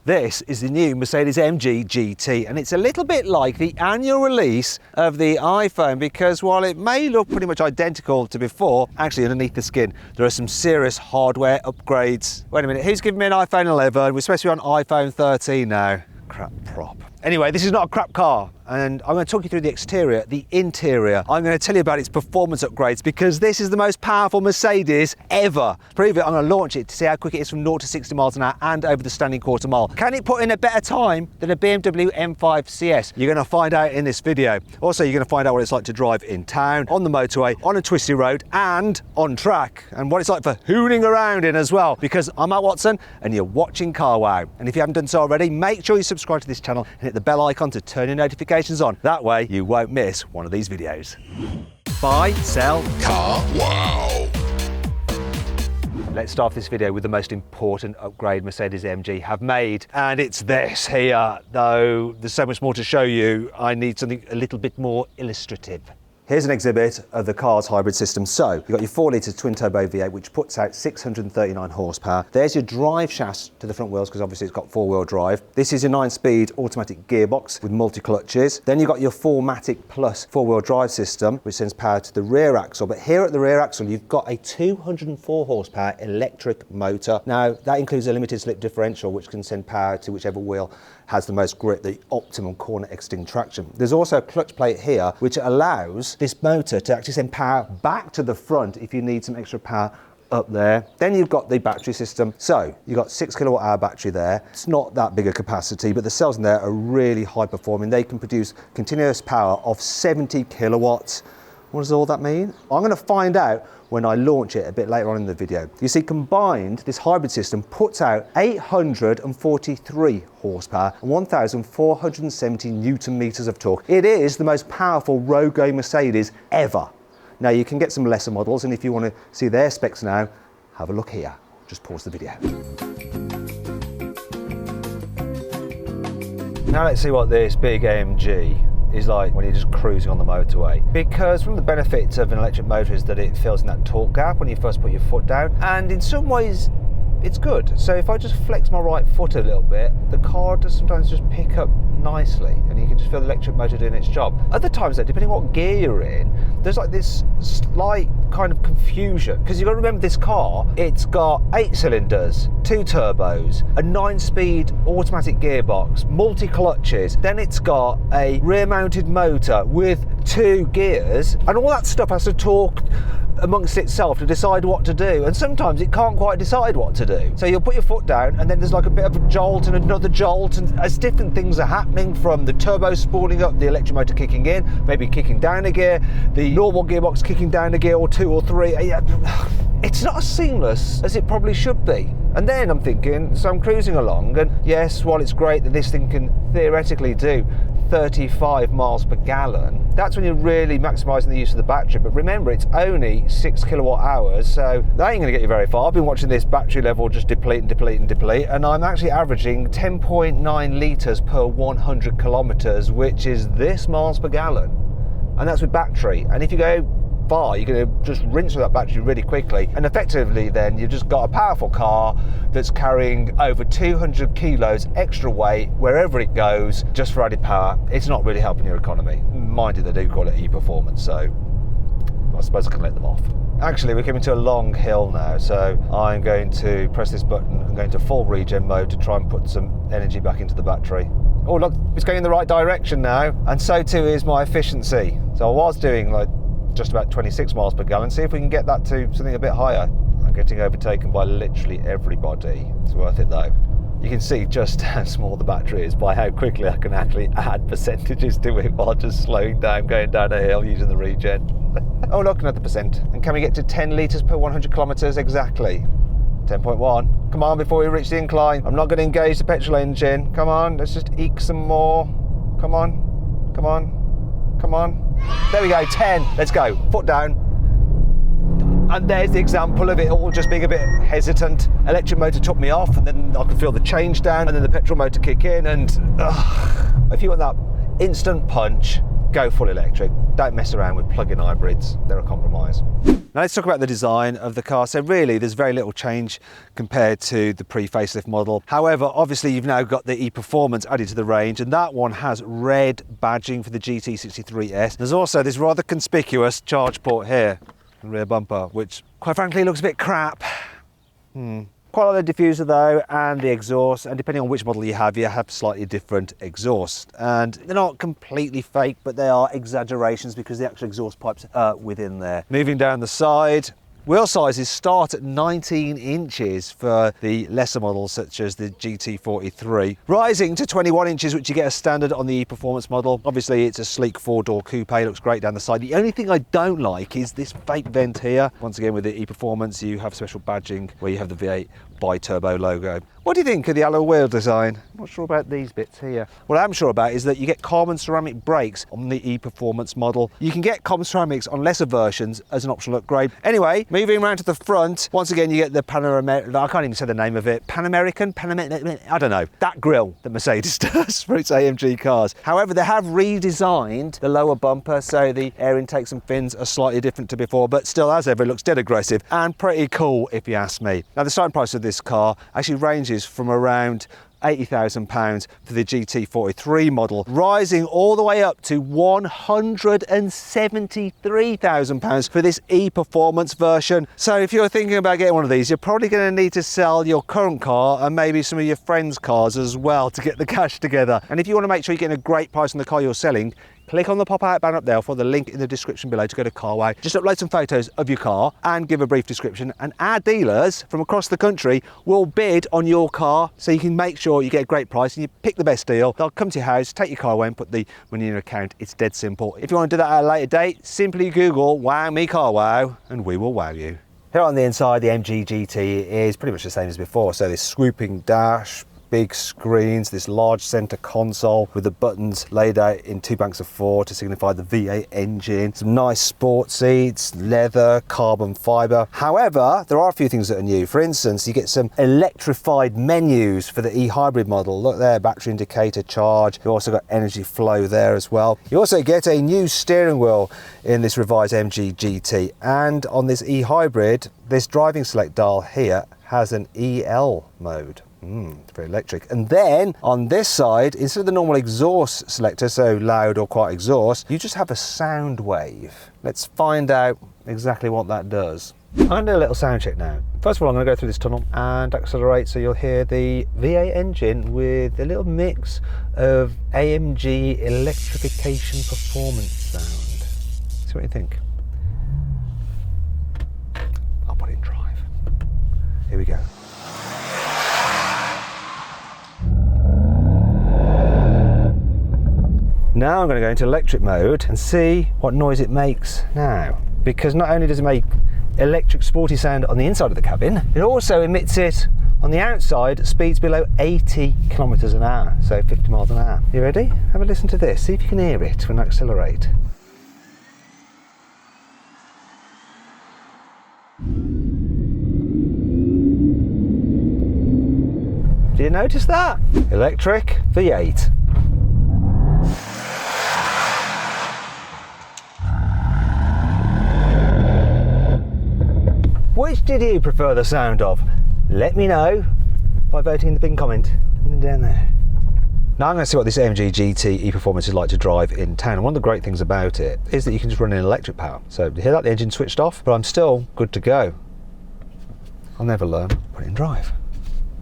This is the new Mercedes-AMG GT, and it's a little bit like the annual release of the iPhone, because while it may look pretty much identical to before, actually underneath the skin there are some serious hardware upgrades. Wait a minute, who's giving me an iPhone 11? We're supposed to be on iPhone 13 now. Crap prop. Anyway, this is not a crap car, and I'm going to talk you through the exterior, the interior. I'm going to tell you about its performance upgrades, because this is the most powerful Mercedes ever. To prove it, I'm going to launch it to see how quick it is from 0 to 60 miles an hour and over the standing quarter mile. Can it put in a better time than a BMW M5 CS? You're going to find out in this video. Also, you're going to find out what it's like to drive in town, on the motorway, on a twisty road, and on track, and what it's like for hooning around in as well, because I'm Matt Watson and you're watching CarWow. And if you haven't done so already, make sure you subscribe to this channel and hit the bell icon to turn your notifications on. That way you won't miss one of these videos. Buy, sell, CarWow. Let's start this video with the most important upgrade Mercedes-AMG have made, and it's this here. Though there's so much more to show you, I need something a little bit more illustrative. Here's an exhibit of the car's hybrid system. So you've got your 4-litre twin-turbo V8, which puts out 639 horsepower. There's your drive shaft to the front wheels, because obviously it's got 4-wheel drive. This is your 9-speed automatic gearbox with multi-clutches. Then you've got your 4MATIC Plus 4-wheel drive system, which sends power to the rear axle. But here at the rear axle, you've got a 204 horsepower electric motor. Now, that includes a limited slip differential, which can send power to whichever wheel has the most grip, the optimum corner exiting traction. There's also a clutch plate here, which allows this motor to actually send power back to the front if you need some extra power up there. Then you've got the battery system. So you've got 6 kilowatt hour battery there. It's not that big a capacity, but the cells in there are really high performing. They can produce continuous power of 70 kilowatts. What does all that mean? I'm going to find out when I launch it a bit later on in the video. You see, combined, this hybrid system puts out 843 horsepower and 1,470 newton meters of torque. It is the most powerful road-going Mercedes ever. Now, you can get some lesser models, and if you want to see their specs now, have a look here. Just pause the video. Now let's see what this big AMG is like when you're just cruising on the motorway. Because one of the benefits of an electric motor is that it fills in that torque gap when you first put your foot down, and in some ways it's good. So if I just flex my right foot a little bit, the car does sometimes just pick up nicely, and you can just feel the electric motor doing its job. Other times though, depending on what gear you're in, there's like this slight kind of confusion, because you've got to remember this car, it's got 8 cylinders, 2 turbos, a 9-speed automatic gearbox, multi-clutches, then it's got a rear-mounted motor with 2 gears, and all that stuff has to talk amongst itself to decide what to do, and sometimes it can't quite decide what to do. So you'll put your foot down, and then there's like a bit of a jolt and another jolt, and as different things are happening, from the turbo spooling up, the electric motor kicking in, maybe kicking down a gear, the normal gearbox kicking down a gear or 2 or 3. It's not as seamless as it probably should be. And then I'm thinking, so I'm cruising along, and yes, while it's great that this thing can theoretically do 35 miles per gallon, that's when you're really maximising the use of the battery. But remember, it's only 6 kilowatt hours, so that ain't going to get you very far. I've been watching this battery level just deplete and deplete and deplete, and I'm actually averaging 10.9 litres per 100 kilometres, which is this miles per gallon, and that's with battery. And if you go far, you're going to just rinse through that battery really quickly, and effectively then you've just got a powerful car that's carrying over 200 kilos extra weight wherever it goes, just for added power. It's not really helping your economy. Mind you, they do call it e-performance, so I suppose I can let them off. Actually, we're coming to a long hill now, so I'm going to press this button and go into full regen mode to try and put some energy back into the battery. Oh look, it's going in the right direction now, and so too is my efficiency. So I was doing like just about 26 miles per gallon. See if we can get that to something a bit higher. I'm getting overtaken by literally everybody. It's worth it though. You can see just how small the battery is by how quickly I can actually add percentages to it while just slowing down, going down a hill using the regen. Oh look, another percent. And can we get to 10 litres per 100 kilometres exactly? 10.1. Come on, before we reach the incline. I'm not going to engage the petrol engine. Come on, let's just eke some more. Come on, come on, come on. There we go, 10. Let's go. Foot down. And there's the example of it all just being a bit hesitant. Electric motor took me off, and then I could feel the change down, and then the petrol motor kick in, and if you want that instant punch, go full electric. Don't mess around with plug-in hybrids. They're a compromise. Now let's talk about the design of the car. So really there's very little change compared to the pre-facelift model. However, obviously you've now got the e-Performance added to the range, and that one has red badging for the GT63S. There's also this rather conspicuous charge port here, the rear bumper, which quite frankly looks a bit crap. Quite like the diffuser though, and the exhaust, and depending on which model you have slightly different exhaust. And they're not completely fake, but they are exaggerations because the actual exhaust pipes are within there. Moving down the side, wheel sizes start at 19 inches for the lesser models such as the GT43, rising to 21 inches, which you get as standard on the e-Performance model. Obviously it's a sleek 4-door coupe, looks great down the side. The only thing I don't like is this fake vent here. Once again, with the e-Performance you have special badging where you have the V8 bi-turbo logo. What do you think of the alloy wheel design? I'm not sure about these bits here. What I'm sure about is that you get carbon ceramic brakes on the e-Performance model. You can get carbon ceramics on lesser versions as an optional upgrade. Anyway, moving around to the front, once again you get the I can't even say the name of it, I don't know, that grille that Mercedes does for its AMG cars. However, they have redesigned the lower bumper, so the air intakes and fins are slightly different to before, but still, as ever, it looks dead aggressive and pretty cool if you ask me. Now, the starting price of this car actually ranges from around £80,000 for the GT43 model, rising all the way up to £173,000 for this e-Performance version. So if you're thinking about getting one of these, you're probably going to need to sell your current car and maybe some of your friends' cars as well to get the cash together. And if you want to make sure you're getting a great price on the car you're selling, click on the pop-out banner up there for the link in the description below to go to Carwow. Just upload some photos of your car and give a brief description, and our dealers from across the country will bid on your car so you can make sure you get a great price and you pick the best deal. They'll come to your house, take your car away and put the money in your account. It's dead simple. If you want to do that at a later date, simply Google "Wow Me Carwow" and we will wow you. Here on the inside, the MG GT is pretty much the same as before. So this swooping dash, big screens, this large center console with the buttons laid out in 2 banks of 4 to signify the V8 engine, some nice sport seats, leather, carbon fiber. However, there are a few things that are new. For instance, you get some electrified menus for the e-hybrid model. Look there, battery indicator, charge. You also got energy flow there as well. You also get a new steering wheel in this revised MG GT, and on this e-hybrid, this driving select dial here has an EL mode. It's very electric. And then on this side, instead of the normal exhaust selector, so loud or quiet exhaust, you just have a sound wave. Let's find out exactly what that does. I'm going to do a little sound check now. First of all, I'm going to go through this tunnel and accelerate, so you'll hear the V8 engine with a little mix of AMG electrification performance sound. See what you think. I'll put it in drive. Here we go. Now I'm going to go into electric mode and see what noise it makes now. Because not only does it make electric sporty sound on the inside of the cabin, it also emits it on the outside at speeds below 80 kilometers an hour, so 50 miles an hour. You ready? Have a listen to this. See if you can hear it when I accelerate. Do you notice that? Electric V8. Which did you prefer the sound of? Let me know by voting in the pinned comment down there. Now I'm going to see what this AMG GT e-Performance is like to drive in town. And one of the great things about it is that you can just run in electric power. So you hear that the engine switched off, but I'm still good to go. I'll never learn. Put it in drive.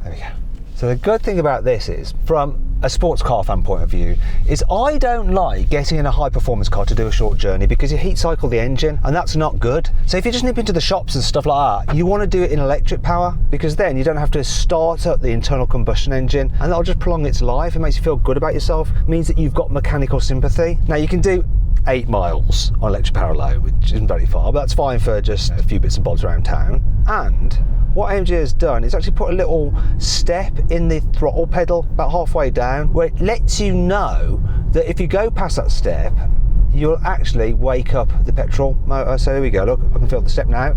There we go. So the good thing about this is, from a sports car fan point of view, is I don't like getting in a high performance car to do a short journey because you heat cycle the engine and that's not good. So if you just nip into the shops and stuff like that, you want to do it in electric power because then you don't have to start up the internal combustion engine and that'll just prolong its life. It makes you feel good about yourself. It means that you've got mechanical sympathy. Now you can do 8 miles on electric power alone, which isn't very far, but that's fine for just a few bits and bobs around town. And what AMG has done is actually put a little step in the throttle pedal about halfway down where it lets you know that if you go past that step, you'll actually wake up the petrol motor. So here we go, look, I can feel the step now,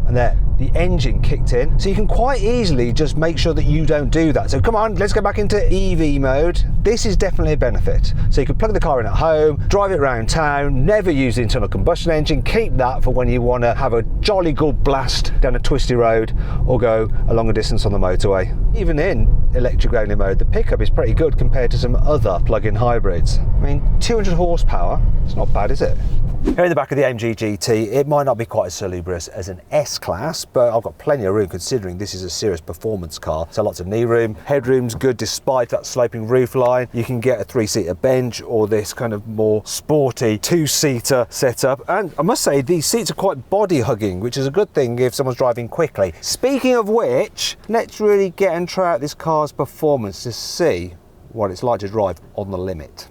and and there the engine kicked in. So you can quite easily just make sure that you don't do that. So come on, let's go back into EV mode. This is definitely a benefit. So you can plug the car in at home, drive it around town, never use the internal combustion engine, keep that for when you want to have a jolly good blast down a twisty road or go a longer distance on the motorway. Even in electric only mode, the pickup is pretty good compared to some other plug-in hybrids. I mean, 200 horsepower, it's not bad, is it? Here in the back of the AMG GT, it might not be quite as salubrious as an S-Class, but I've got plenty of room considering this is a serious performance car. So lots of knee room, headroom's good despite that sloping roof line. You can get a 3-seater bench or this kind of more sporty 2-seater setup. And I must say, these seats are quite body hugging, which is a good thing if someone's driving quickly. Speaking of which, let's really get and try out this car's performance to see what it's like to drive on the limit.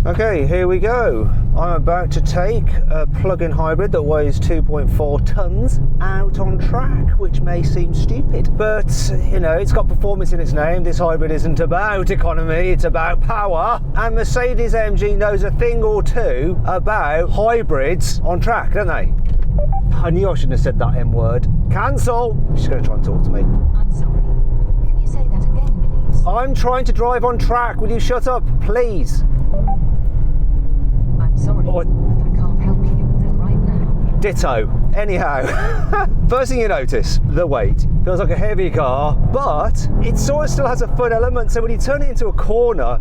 Okay, here we go. I'm about to take a plug-in hybrid that weighs 2.4 tons out on track, which may seem stupid, but you know, it's got performance in its name. This hybrid isn't about economy, it's about power, and Mercedes-AMG knows a thing or two about hybrids on track, don't they? I knew I shouldn't have said that M word. Cancel! She's going to try and talk to me. I'm sorry. Can you say that again, please? I'm trying to drive on track. Will you shut up, please? I'm sorry, but I can't help you with it right now. Ditto. Anyhow, first thing you notice, the weight. Feels like a heavy car, but it sort of still has a fun element. So when you turn it into a corner,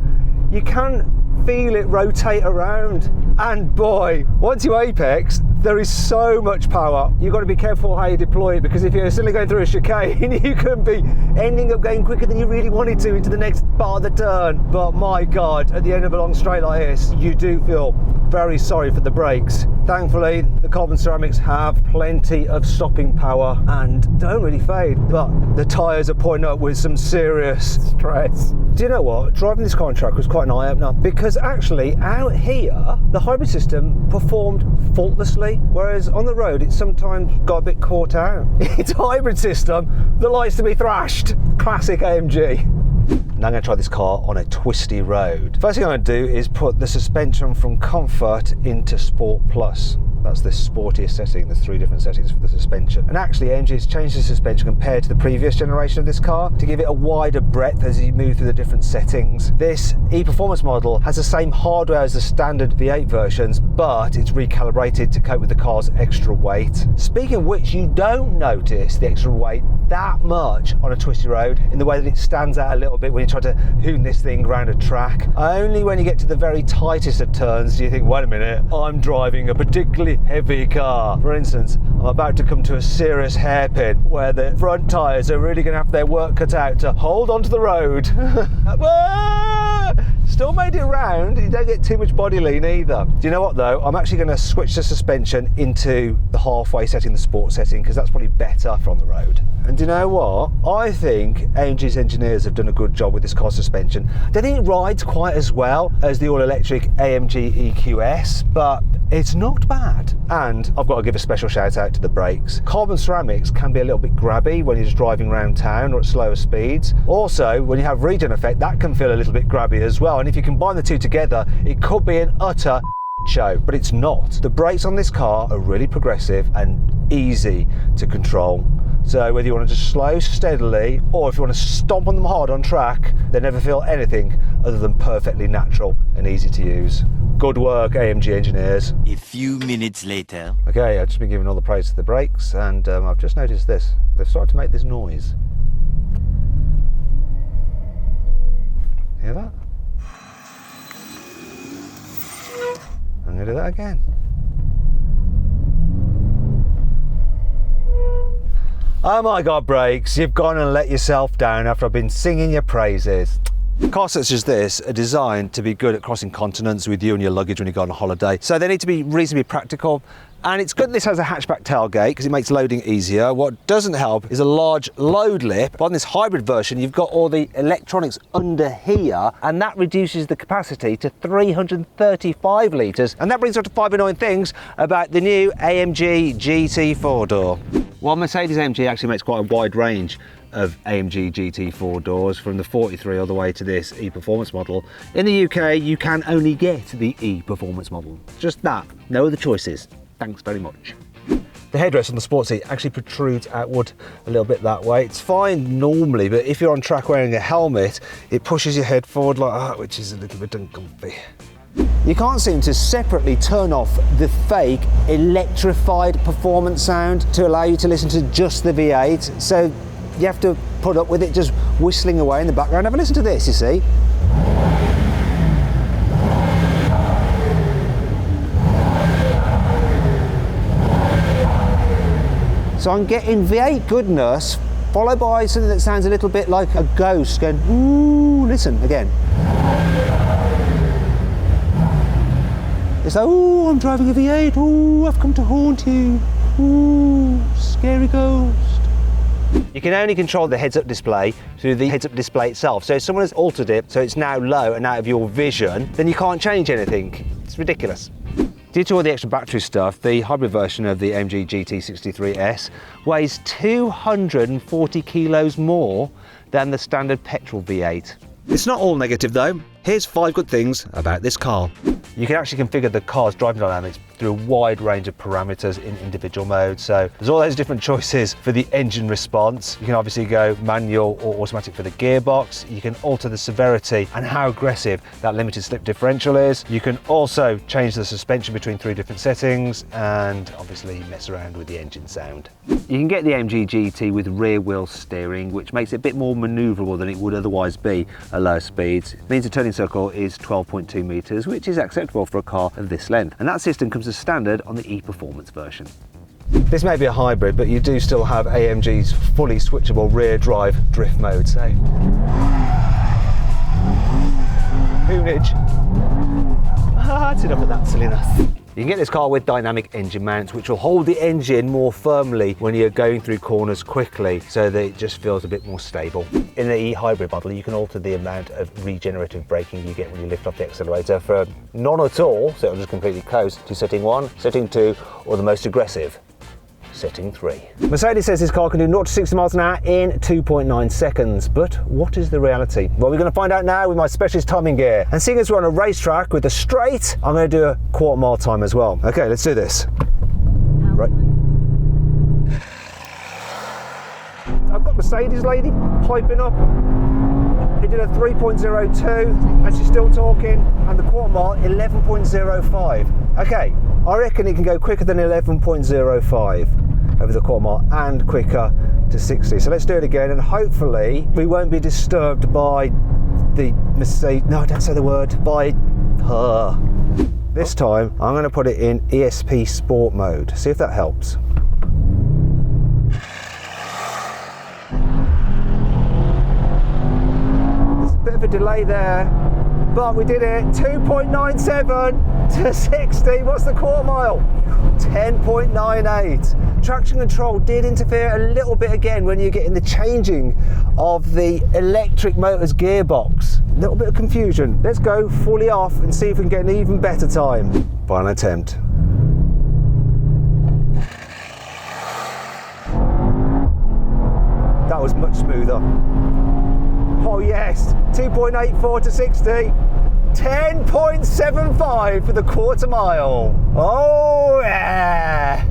you can feel it rotate around. And boy, once you apex, there is so much power. You've got to be careful how you deploy it, because if you're suddenly going through a chicane, you can be ending up going quicker than you really wanted to into the next part of the turn. But my God, at the end of a long straight like this, you do feel very sorry for the brakes. Thankfully, the carbon ceramics have plenty of stopping power and don't really fade, but the tyres are pointing up with some serious stress. Do you know what? Driving this car on track was quite an eye-opener, because actually out here, the hybrid system performed faultlessly, whereas on the road, it sometimes got a bit caught out. It's a hybrid system that likes to be thrashed. Classic AMG. Now I'm going to try this car on a twisty road. First thing I'm going to do is put the suspension from Comfort into Sport Plus. That's the sportiest setting. There's 3 different settings for the suspension. And actually AMG has changed the suspension compared to the previous generation of this car to give it a wider breadth as you move through the different settings. This e-performance model has the same hardware as the standard V8 versions, but it's recalibrated to cope with the car's extra weight. Speaking of which, you don't notice the extra weight that much on a twisty road in the way that it stands out a little bit when you try to hoon this thing around a track. Only when you get to the very tightest of turns do you think, wait a minute, I'm driving a particularly heavy car. For instance, I'm about to come to a serious hairpin where the front tyres are really going to have their work cut out to hold onto the road. Still made it round, you don't get too much body lean either. Do you know what though? I'm actually going to switch the suspension into the halfway setting, the sport setting, because that's probably better for on the road. And do you know what? I think AMG's engineers have done a good job with this car suspension. I don't think it rides quite as well as the all-electric AMG EQS, but it's not bad. And I've got to give a special shout out to the brakes. Carbon ceramics can be a little bit grabby when you're just driving around town or at slower speeds. Also, when you have regen effect, that can feel a little bit grabby as well. And if you combine the two together, it could be an utter show, but it's not. The brakes on this car are really progressive and easy to control. So whether you want to just slow steadily or if you want to stomp on them hard on track, they never feel anything other than perfectly natural and easy to use. Good work, AMG engineers. A few minutes later. Okay, I've just been giving all the praise to the brakes, and I've just noticed this. They've started to make this noise. Hear that? I'm going to do that again. Oh my God, brakes, you've gone and let yourself down after I've been singing your praises. Cars such as this are designed to be good at crossing continents with you and your luggage when you go on a holiday. So they need to be reasonably practical. And it's good this has a hatchback tailgate because it makes loading easier. What doesn't help is a large load lip. But on this hybrid version, you've got all the electronics under here, and that reduces the capacity to 335 litres. And that brings us to 5 annoying things about the new AMG GT 4-door. While Mercedes-AMG actually makes quite a wide range of AMG GT 4-doors, from the 43 all the way to this E-Performance model, in the UK you can only get the E-Performance model. Just that, no other choices. Thanks very much. The headrest on the sports seat actually protrudes outward a little bit that way. It's fine normally, but if you're on track wearing a helmet, it pushes your head forward like that, which is a little bit uncomfy. You can't seem to separately turn off the fake electrified performance sound to allow you to listen to just the V8, so you have to put up with it just whistling away in the background. Have a listen to this, you see. So I'm getting V8 goodness, followed by something that sounds a little bit like a ghost going, ooh, listen again. It's like, ooh, I'm driving a V8, ooh, I've come to haunt you, ooh, scary ghost. You can only control the heads-up display through the heads-up display itself. So if someone has altered it so it's now low and out of your vision, then you can't change anything. It's ridiculous. Due to all the extra battery stuff, the hybrid version of the AMG GT 63S weighs 240 kilos more than the standard petrol V8. It's not all negative though. Here's 5 good things about this car. You can actually configure the car's driving dynamics through a wide range of parameters in individual modes. So there's all those different choices for the engine response. You can obviously go manual or automatic for the gearbox. You can alter the severity and how aggressive that limited slip differential is. You can also change the suspension between 3 different settings and obviously mess around with the engine sound. You can get the AMG GT with rear wheel steering, which makes it a bit more manoeuvrable than it would otherwise be at low speeds. It means the turning circle is 12.2 meters, which is acceptable for a car of this length. And that system comes as standard on the E-Performance version. This may be a hybrid, but you do still have AMG's fully switchable rear drive drift mode, so hoonage. That's enough of that silliness. You can get this car with dynamic engine mounts, which will hold the engine more firmly when you're going through corners quickly, so that it just feels a bit more stable. In the e-hybrid model, you can alter the amount of regenerative braking you get when you lift off the accelerator from none at all, so it'll just completely coast, to setting 1, setting 2, or the most aggressive, setting 3. Mercedes says this car can do 0 to 60 miles an hour in 2.9 seconds, but what is the reality? Well, we're going to find out now with my specialist timing gear. And seeing as we're on a racetrack with a straight, I'm going to do a quarter-mile time as well. Okay, let's do this. Right. I've got Mercedes lady piping up. It did a 3.02 and she's still talking, and the quarter mile 11.05. Okay, I reckon it can go quicker than 11.05 over the quarter mile and quicker to 60. So let's do it again, and hopefully we won't be disturbed by the Mercedes, no, don't say the word, by her. This time I'm going to put it in ESP Sport mode, see if that helps. Bit of a delay there, but we did it. 2.97 to 60. What's the quarter mile? 10.98. Traction control did interfere a little bit again when you're getting the changing of the electric motor's gearbox. A little bit of confusion. Let's go fully off and see if we can get an even better time. Final attempt. That was much smoother. Oh yes, 2.84 to 60, 10.75 for the quarter mile. Oh yeah!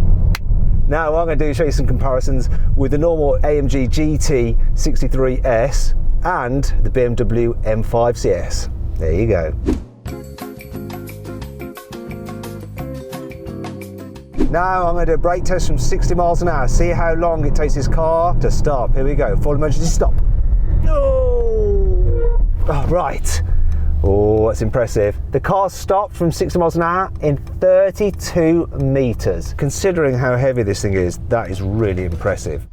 Now what I'm going to do is show you some comparisons with the normal AMG GT 63S and the BMW M5 CS. There you go. Now I'm going to do a brake test from 60 miles an hour, see how long it takes this car to stop. Here we go, full emergency stop. Oh, right. Oh, that's impressive. The car stopped from 60 miles an hour in 32 meters. Considering how heavy this thing is, that is really impressive.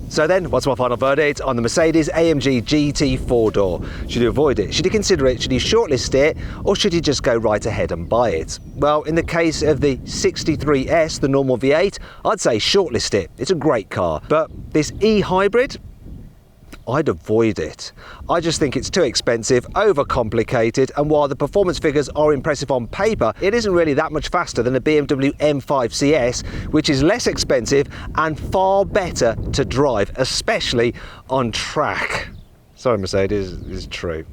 So then, what's my final verdict on the Mercedes-AMG GT 4-door? Should you avoid it? Should you consider it? Should you shortlist it? Or should you just go right ahead and buy it? Well, in the case of the 63S, the normal V8, I'd say shortlist it. It's a great car. But this e-hybrid, I'd avoid it. I just think it's too expensive, overcomplicated, and while the performance figures are impressive on paper, it isn't really that much faster than a BMW M5 CS, which is less expensive and far better to drive, especially on track. Sorry, Mercedes, is true.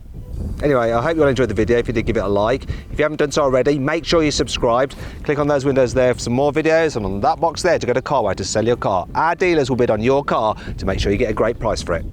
Anyway, I hope you all enjoyed the video. If you did, give it a like. If you haven't done so already, make sure you're subscribed. Click on those windows there for some more videos, and on that box there to go to Carwow to sell your car. Our dealers will bid on your car to make sure you get a great price for it.